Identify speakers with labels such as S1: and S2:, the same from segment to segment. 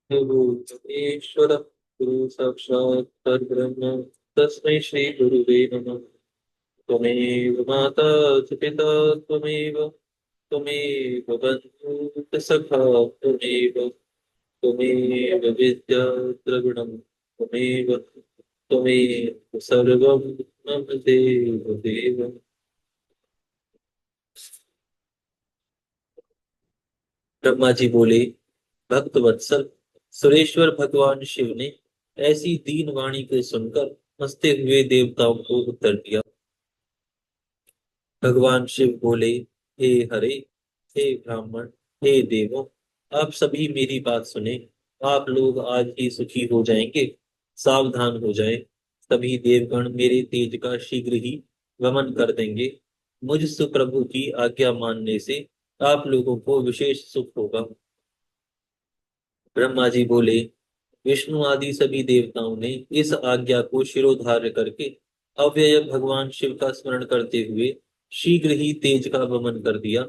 S1: ईश्वर गुरु साक्षात् परब्रह्म तस्मै श्री गुरुवे नमः। त्वमेव माता च पिता त्वमेव त्वमेव बन्धुः सखा त्वमेव त्वमेव विद्या द्रविणं त्वमेव त्वमेव सर्वं मम देव देव। ब्रह्मा जी बोले, भक्त वत्सल, सुरेश्वर भगवान शिव ने ऐसी दीन वाणी को सुनकर हंसते हुए देवताओं को उत्तर दिया। भगवान शिव बोले, हे हरे, हे ब्राह्मण, हे देवों, आप सभी मेरी बात सुने। आप लोग आज ही सुखी हो जाएंगे, सावधान हो जाएं। सभी देवगण मेरे तेज का शीघ्र ही वमन कर देंगे। मुझ सुप्रभु की आज्ञा मानने से आप लोगों को विशेष सुख होगा। ब्रह्मा जी बोले, विष्णु आदि सभी देवताओं ने इस आज्ञा को शिरोधार्य करके अव्यय भगवान शिव का स्मरण करते हुए शीघ्र ही तेज का वमन कर दिया।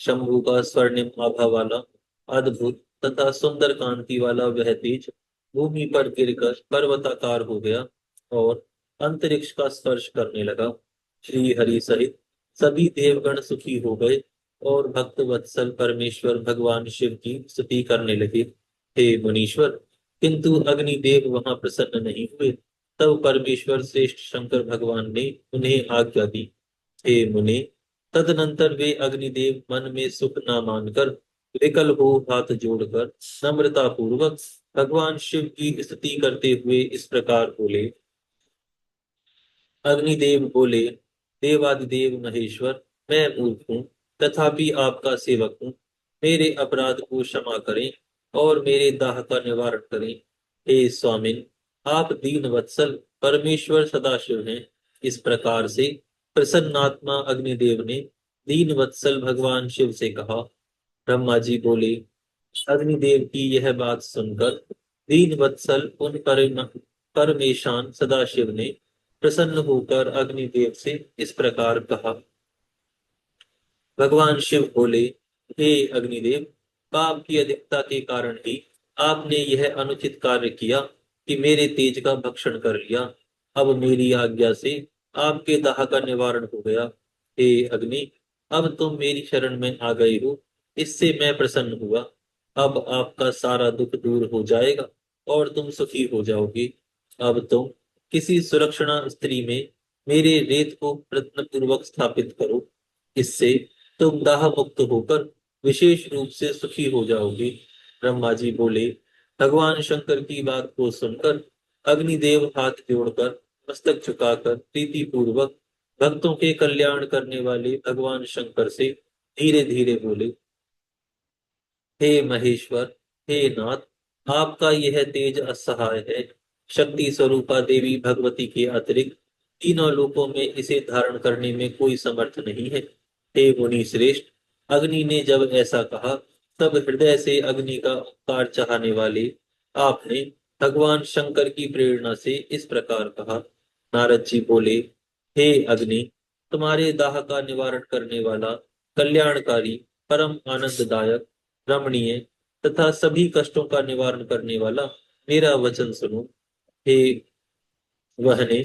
S1: शंभु का स्वर्णिम आभा वाला अद्भुत तथा सुंदर कांति वाला वह तेज भूमि पर गिरकर पर्वताकार हो गया और अंतरिक्ष का स्पर्श करने लगा। श्री हरि सहित सभी देवगण सुखी हो गए और भक्त वत्सल परमेश्वर भगवान शिव की स्तुति करने लगे। हे मुनीश्वर, किंतु अग्निदेव वहां प्रसन्न नहीं हुए। तब परमेश्वर श्रेष्ठ शंकर भगवान ने उन्हें आज्ञा दी। हे मुने, तदनंतर वे अग्निदेव मन में सुख न मानकर विकल हो हाथ जोड़कर नम्रता पूर्वक भगवान शिव की स्तुति करते हुए इस प्रकार बोले। अग्निदेव बोले, देवादिदेव महेश्वर, मैं मूर्ख हूँ, तथापि आपका सेवक हूँ। मेरे अपराध को क्षमा करें और मेरे दाह का निवारण करें। हे स्वामिन, आप दीन वत्सल परमेश्वर सदाशिव हैं। इस प्रकार से प्रसन्नात्मा अग्निदेव ने दीन वत्सल भगवान शिव से कहा। ब्रह्मा जी बोले, अग्निदेव की यह बात सुनकर दीन वत्सल उन परमेशान सदाशिव ने प्रसन्न होकर अग्निदेव से इस प्रकार कहा। भगवान शिव बोले, हे अग्निदेव, पाप की अधिकता के कारण ही आपने यह अनुचित कार्य किया कि मेरे तेज का भक्षण कर लिया। अब मेरी आज्ञा से आपके दाह का निवारण हो गया। हे अग्नि, अब तुम मेरी शरण में आ गए हो, इससे मैं प्रसन्न हुआ। अब आपका सारा दुख दूर हो जाएगा और तुम सुखी हो जाओगे। अब तुम किसी सुरक्षणा स्त्री में मेरे रेत को प्रयत्न पूर्वक स्थापित करो। इससे तुम दाह मुक्त होकर विशेष रूप से सुखी हो जाओगे। ब्रह्मा जी बोले, भगवान शंकर की बात को सुनकर अग्निदेव हाथ जोड़कर मस्तक झुकाकर प्रीति पूर्वक भक्तों के कल्याण करने वाले भगवान शंकर से धीरे धीरे बोले। हे महेश्वर, हे नाथ, आपका यह तेज असहाय है। शक्ति स्वरूपा देवी भगवती के अतिरिक्त तीनों लोकों में इसे धारण करने में कोई समर्थ नहीं है। हे मुनि श्रेष्ठ, अग्नि ने जब ऐसा कहा, तब हृदय से अग्नि का उपकार चाहने वाले आपने भगवान शंकर की प्रेरणा से इस प्रकार कहा। नारद जी बोले, हे अग्नि, तुम्हारे दाह का निवारण करने वाला, कल्याणकारी, परम आनंददायक, रमणीय तथा सभी कष्टों का निवारण करने वाला मेरा वचन सुनो। हे वहने,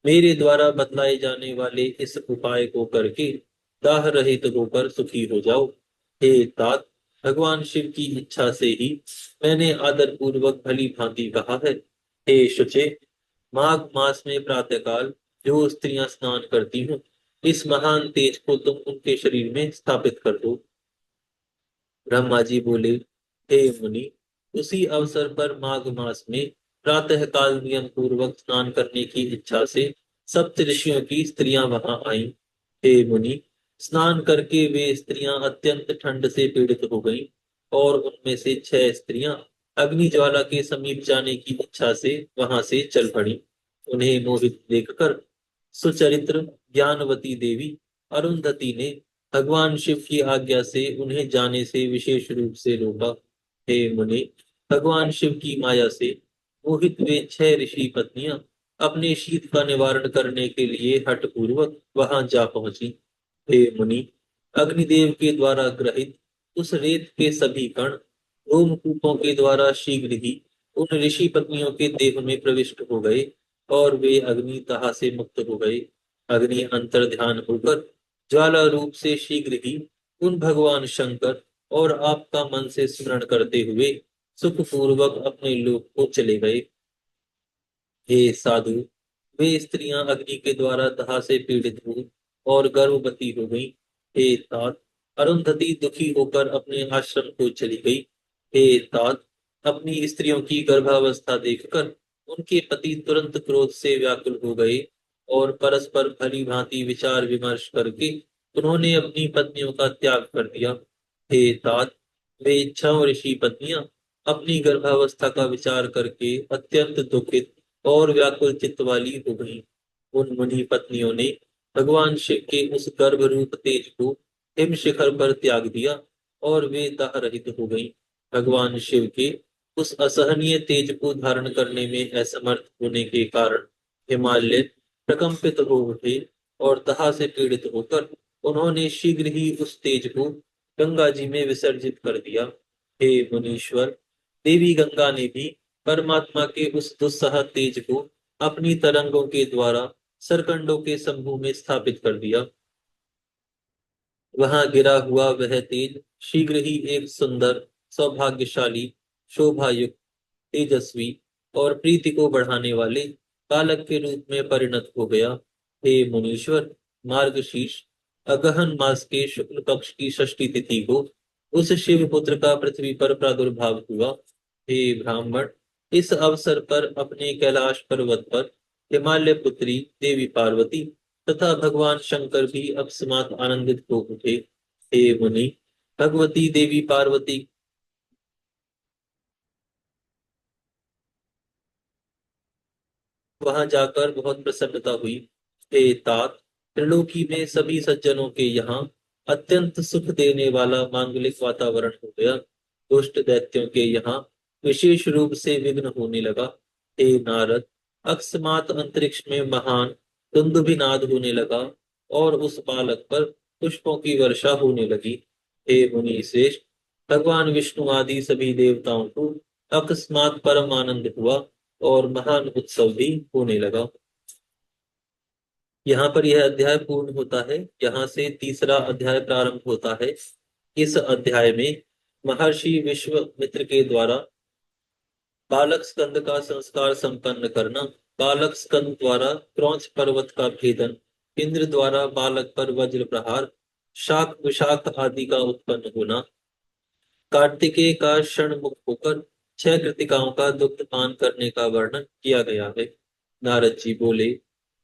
S1: मेरे द्वारा बतलाए जाने वाले इस उपाय को करके दाह रहित होकर सुखी हो जाओ। हे तात, भगवान शिव की इच्छा से ही मैंने आदर पूर्वक भली भांति कहा है। हे शुचे, माघ मास में प्रातःकाल जो स्त्रियां स्नान करती हूँ, इस महान तेज को तुम उनके शरीर में स्थापित कर दो। ब्रह्मा जी बोले, हे मुनि, उसी अवसर पर माघ मास में प्रातः काल नियम पूर्वक स्नान करने की इच्छा से सप्त ऋषियों की स्त्रियां वहां आईं। हे मुनि, स्नान करके वे स्त्रियां अत्यंत ठंड से पीड़ित हो गईं और उनमें से 6 स्त्रियां अग्नि ज्वाला के समीप जाने की इच्छा से वहां से चल पड़ी। उन्हें मोहित देखकर सुचरित्र ज्ञानवती देवी अरुंधति ने भगवान शिव की आज्ञा से उन्हें जाने से विशेष रूप से रोका। हे मुनि, भगवान शिव की माया से मोहित वे 6 ऋषि पत्नियां अपने शीत का निवारण करने के लिए हठ पूर्वक वहां जा पहुंची। हे मुनि, अग्निदेव के द्वारा ग्रहित उस रेत के सभी कण रोमकूपों के द्वारा शीघ्र ही उन ऋषि पत्नियों के देह में प्रविष्ट हो गए और वे अग्नि दाह से मुक्त हो गए। अग्नि अंतर ध्यान होकर ज्वाला रूप से शीघ्र ही उन भगवान शंकर और आपका मन से स्मरण करते हुए सुखपूर्वक अपने लोक को चले गए। हे साधु, वे स्त्रियां अग्नि के द्वारा दाह से पीड़ित हुई और गर्भवती हो गई। हे तात, अरुंधति दुखी होकर अपने आश्रम को चली गई। हे तात, अपनी स्त्रियों की गर्भावस्था देखकर उनके पति तुरंत क्रोध से व्याकुल हो गए और परस्पर भली भांति विचार विमर्श करके उन्होंने अपनी पत्नियों का त्याग कर दिया। हे तात, वे 6 ऋषि पत्नियां अपनी गर्भावस्था का विचार करके अत्यंत दुखित और व्याकुल चित्त वाली हो गई। उन मुनि पत्नियों ने भगवान शिव के उस गर्भ रूप तेज को हिम शिखर पर त्याग दिया और वे दाह रहित हो गई। भगवान शिव के उस असहनीय तेज को धारण करने में असमर्थ होने के कारण हिमालय प्रकंपित हो उठे और दाह से पीड़ित होकर उन्होंने शीघ्र ही उस तेज को गंगा जी में विसर्जित कर दिया। हे मुनीश्वर, देवी गंगा ने भी परमात्मा के उस दुस्सह तेज को अपनी तरंगों के द्वारा सरकंडों के समूह में स्थापित कर दिया। वहां गिरा हुआ वह तेज शीघ्र ही एक सुंदर, सौभाग्यशाली, शोभायुक्त, तेजस्वी और प्रीति को बढ़ाने वाले बालक के रूप में परिणत हो गया। हे मुनीश्वर, मार्गशीर्ष अगहन मास के शुक्ल पक्ष की षष्ठी तिथि को उस शिव पुत्र का पृथ्वी पर प्रादुर्भाव हुआ। हे ब्राह्मण, इस अवसर पर अपने कैलाश पर्वत पर हिमालय पुत्री देवी पार्वती तथा भगवान शंकर भी अकस्मात आनंदित हो उठे। हे मुनि, भगवती देवी पार्वती वहां जाकर बहुत प्रसन्नता हुई। हे तात, त्रिलोकी में सभी सज्जनों के यहाँ अत्यंत सुख देने वाला मांगलिक वातावरण हो गया। दुष्ट दैत्यों के यहाँ विशेष रूप से विघ्न होने लगा। हे नारद, अकस्मात अंतरिक्ष में महान दुंदुभिनाद होने लगा और उस बालक पर पुष्पों की वर्षा होने लगी। हे मुनि श्रेष्ठ, भगवान विष्णु आदि सभी देवताओं को अकस्मात परम आनंद हुआ और महान उत्सव भी होने लगा। यहाँ पर यह अध्याय पूर्ण होता है। यहाँ से तीसरा अध्याय प्रारंभ होता है। इस अध्याय में महर्षि विश्वामित्र के द्वारा बालक स्कंद का संस्कार संपन्न करना, बालक स्कंद द्वारा क्रौंच पर्वत का भेदन, इंद्र द्वारा बालक पर वज्र प्रहार, शाक विशाख आदि का उत्पन्न होना, कार्तिकेय का क्षण मुक्त होकर 6 कृतिकाओं का दुग्ध पान करने का वर्णन किया गया है। नारद जी बोले,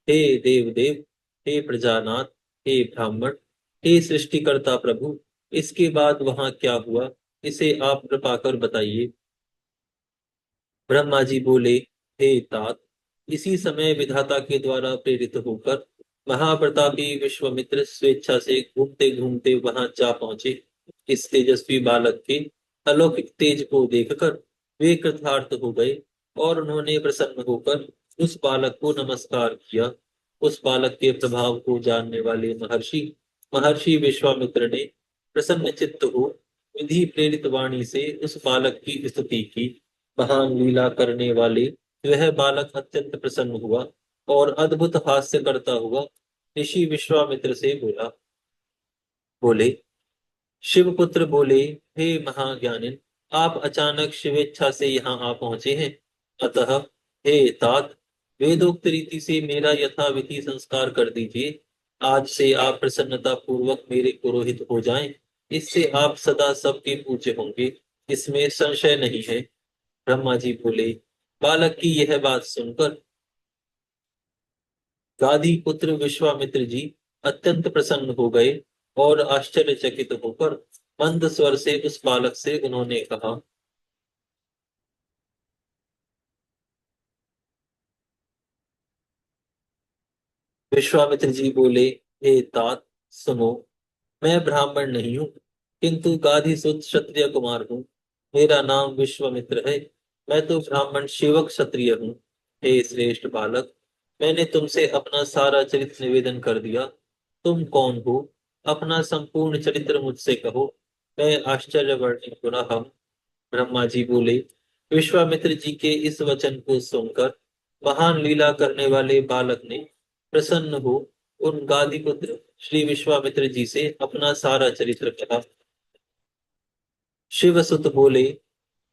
S1: हे देव देव, हे प्रजानाथ, हे ब्राह्मण, हे सृष्टिकर्ता प्रभु, इसके बाद वहां क्या हुआ, इसे आप कृपा कर बताइए। ब्रह्मा जी बोले, हे तात, इसी समय विधाता के द्वारा प्रेरित होकर महाप्रतापी विश्वामित्र स्वेच्छा से घूमते घूमते वहां जा पहुंचे। इस तेजस्वी बालक के अलौकिक तेज को देखकर वे कृतार्थ हो गए और उन्होंने प्रसन्न होकर उस बालक को नमस्कार किया। उस बालक के प्रभाव को जानने वाले महर्षि महर्षि विश्वामित्र ने प्रसन्न चित्त हो विधि प्रेरित वाणी से उस बालक की स्तुति की। महान लीला करने वाले वह बालक अत्यंत प्रसन्न हुआ और अद्भुत हास्य करता हुआ ऋषि विश्वामित्र से बोले, शिवपुत्र बोले, हे महाज्ञानिन, आप अचानक शिवेच्छा से यहाँ आ पहुंचे हैं। अतः हे तात, वेदोक्त रीति से मेरा यथाविधि संस्कार कर दीजिए। आज से आप प्रसन्नता पूर्वक मेरे पुरोहित हो जाएं। इससे आप सदा सबके पूज्य होंगे, इसमें संशय नहीं है। ब्रह्मा जी बोले, बालक की यह बात सुनकर गाधी पुत्र विश्वामित्र जी अत्यंत प्रसन्न हो गए और आश्चर्यचकित होकर मंद स्वर से उस बालक से उन्होंने कहा। विश्वामित्र जी बोले, हे तात, सुनो, मैं ब्राह्मण नहीं हूँ, किंतु गाधी सुत क्षत्रिय कुमार हूँ। मेरा नाम विश्वामित्र है। मैं तो ब्राह्मण सेवक क्षत्रिय हूँ। हे श्रेष्ठ बालक, मैंने तुमसे अपना सारा चरित्र निवेदन कर दिया। तुम कौन हो? अपना संपूर्ण चरित्र मुझसे कहो। मैं आश्चर्य वर्णित हो रहा हूँ। ब्रह्मा जी बोले, विश्वामित्र जी के इस वचन को सुनकर महान लीला करने वाले बालक ने प्रसन्न हो उन गादीपुत्र श्री विश्वामित्र जी से अपना सारा चरित्र कहा। शिवसुत बोले,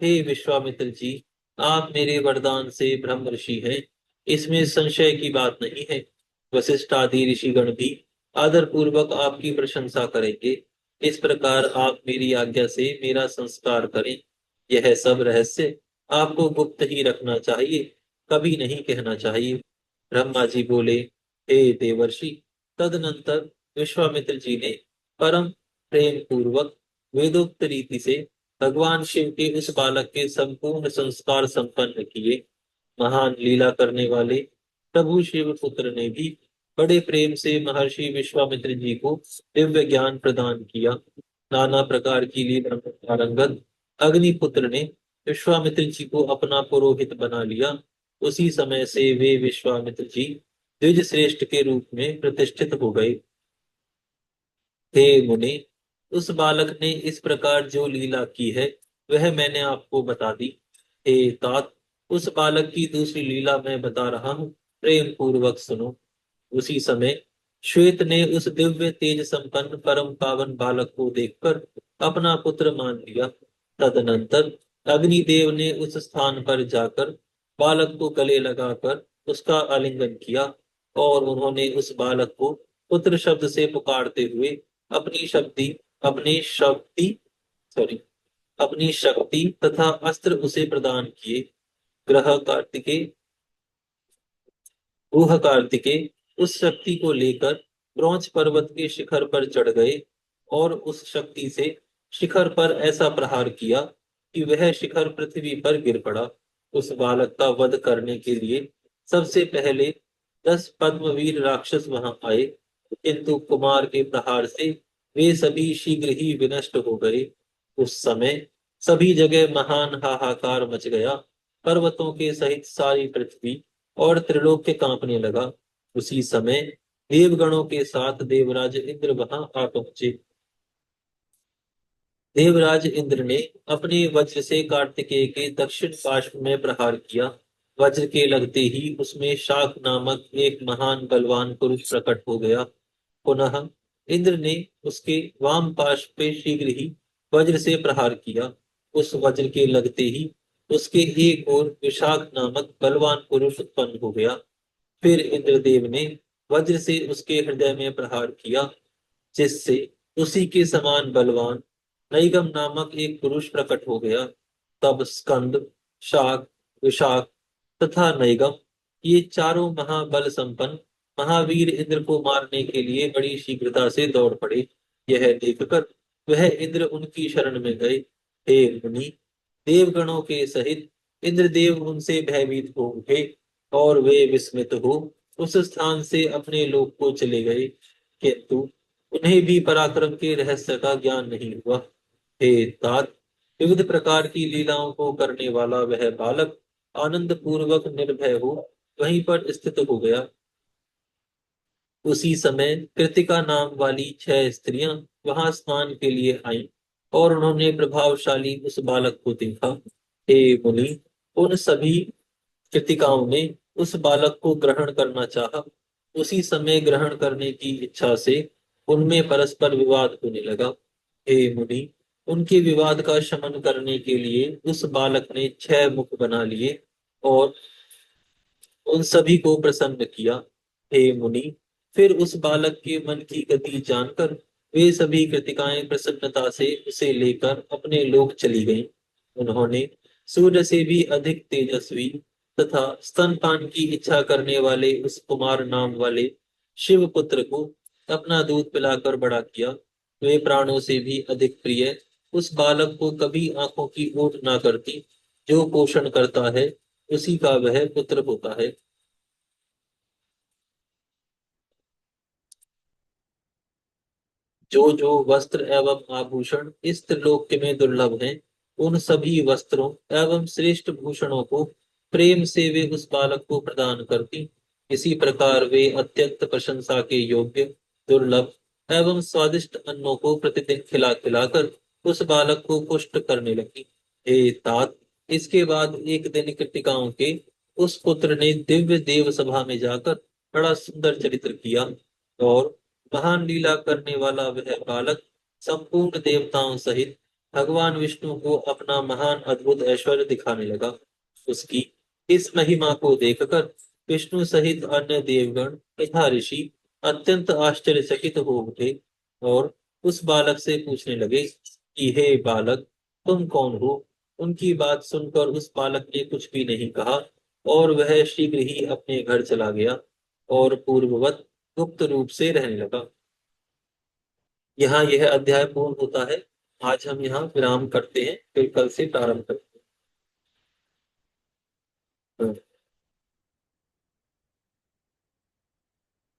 S1: हे विश्वामित्र जी, आप मेरे वरदान से ब्रह्म ऋषि हैं, इसमें संशय की बात नहीं है। वशिष्ठ आदि ऋषिगण भी आदर पूर्वक आपकी प्रशंसा करेंगे। इस प्रकार आप मेरी आज्ञा से मेरा संस्कार करें। यह सब रहस्य आपको गुप्त ही रखना चाहिए, कभी नहीं कहना चाहिए। ब्रह्मा जी बोले, हे देवर्षि। तदनंतर विश्वामित्र जी ने परम प्रेम पूर्वक वेदोक्त रीति से भगवान शिव के उस बालक के संपूर्ण संस्कार संपन्न किए। महान लीला करने वाले प्रभु शिव पुत्र ने भी बड़े प्रेम से महर्षि विश्वामित्र जी को दिव्य ज्ञान प्रदान किया। नाना प्रकार की लीला में पारंगत अग्निपुत्र ने विश्वामित्र जी को अपना पुरोहित बना लिया। उसी समय से वे विश्वामित्र जी द्विज श्रेष्ठ के रूप में प्रतिष्ठित हो गए। हे मुनि, उस बालक ने इस प्रकार जो लीला की है वह मैंने आपको बता दी। हे तात, उस बालक की दूसरी लीला मैं बता रहा हूँ, प्रेम पूर्वक सुनो। उसी समय श्वेत ने उस दिव्य तेज संपन्न परम पावन बालक को देखकर अपना पुत्र मान लिया। तदनंतर अग्निदेव ने उस स्थान पर जाकर बालक को गले लगाकर उसका आलिंगन किया और उन्होंने उस बालक को पुत्र शब्द से पुकारते हुए अपनी शक्ति अपनी शक्ति सॉरी अपनी शक्ति तथा अस्त्र उसे प्रदान किए। ग्रह कार्तिकेय ऊह कार्तिकेय उस शक्ति को लेकर ब्रॉन्ज पर्वत के शिखर पर चढ़ गए और उस शक्ति से शिखर पर ऐसा प्रहार किया कि वह शिखर पृथ्वी पर गिर पड़ा। उस बालक का वध करने के लिए सबसे पहले 10 पद्मवीर राक्षस वहां आए, किंतु कुमार के प्रहार से वे सभी शीघ्र ही विनष्ट हो गए। उस समय सभी जगह महान हाहाकार मच गया। पर्वतों के सहित सारी पृथ्वी और त्रिलोक्य कांपने लगा। उसी समय देवगणों के साथ देवराज इंद्र वहां आ पहुंचे। देवराज इंद्र ने अपने वज्र से कार्तिकेय के दक्षिण पार्श्व में प्रहार किया। वज्र के लगते ही उसमें शाक नामक एक महान बलवान पुरुष प्रकट हो गया। पुनः इंद्र ने उसके वाम पार्श्व पे शीघ्र ही वज्र से प्रहार किया। उस वज्र के लगते ही उसके एक ओर विशाख नामक बलवान पुरुष उत्पन्न हो गया। फिर इंद्रदेव ने वज्र से उसके हृदय में प्रहार किया, जिससे उसी के समान बलवान नैगम नामक एक पुरुष प्रकट हो गया। तब स्कंद, शाक, विशाख तथा नैगम, ये चारों महाबल संपन्न महावीर इंद्र को मारने के लिए बड़ी शीघ्रता से दौड़ पड़े। यह देखकर वह इंद्र उनकी शरण में गए। हे मुनि, देवगणों के सहित इंद्रदेव उनसे भयभीत हो उठे और वे विस्मित हो उस स्थान से अपने लोक को चले गए, किंतु उन्हें भी पराक्रम के रहस्य का ज्ञान नहीं हुआ। हे तात, विविध प्रकार की लीलाओं को करने वाला वह बालक आनंद पूर्वक निर्भय हो वहीं पर स्थित हो गया। उसी समय कृतिका नाम वाली 6 स्त्रियां वहां स्नान के लिए आईं और उन्होंने प्रभावशाली उस बालक को देखा। हे मुनि, उन सभी कृतिकाओं ने उस बालक को ग्रहण करना चाहा। उसी समय ग्रहण करने की इच्छा से उनमें परस्पर विवाद होने लगा। हे मुनि, उनके विवाद का शमन करने के लिए उस बालक ने 6 मुख बना लिए और उन सभी को प्रसन्न किया। हे मुनि, फिर उस बालक के मन की गति जानकर वे सभी कृतिकाएं प्रसन्नता से उसे लेकर अपने लोक चली गईं। उन्होंने सूर्य से भी अधिक तेजस्वी तथा स्तनपान की इच्छा करने वाले उस कुमार नाम वाले शिव पुत्र को अपना दूध पिलाकर बड़ा किया। वे प्राणों से भी अधिक प्रिय उस बालक को कभी आंखों की ओट ना करती। जो पोषण करता है उसी का वह पुत्र होता है। जो जो वस्त्र एवं आभूषण इस त्रिलोक में दुर्लभ हैं, उन सभी वस्त्रों एवं श्रेष्ठ भूषणों को प्रेम से वे उस बालक को प्रदान करती। इसी प्रकार वे अत्यंत प्रशंसा के योग्य दुर्लभ एवं स्वादिष्ट अन्नों को प्रतिदिन खिला खिलाकर उस बालक को पुष्ट करने लगी। हे तात, इसके बाद एक दिन कृतिकाओं के उस पुत्र ने दिव्य देव सभा में जाकर बड़ा सुंदर चरित्र किया, और महान लीला करने वाला वह बालक संपूर्ण देवताओं सहित भगवान विष्णु को अपना महान अद्भुत ऐश्वर्य दिखाने लगा। उसकी इस महिमा को देखकर विष्णु सहित अन्य देवगण तथा ऋषि अत्यंत आश्चर्यचकित हो उठे, और उस बालक से पूछने लगे कि हे बालक, तुम कौन हो? उनकी बात सुनकर उस बालक ने कुछ भी नहीं कहा, और वह शीघ्र ही अपने घर चला गया और पूर्ववत गुप्त रूप से रहने लगा। यहाँ यह अध्याय पूर्ण होता है। आज हम यहाँ विराम करते हैं, फिर कल से प्रारंभ करते हैं।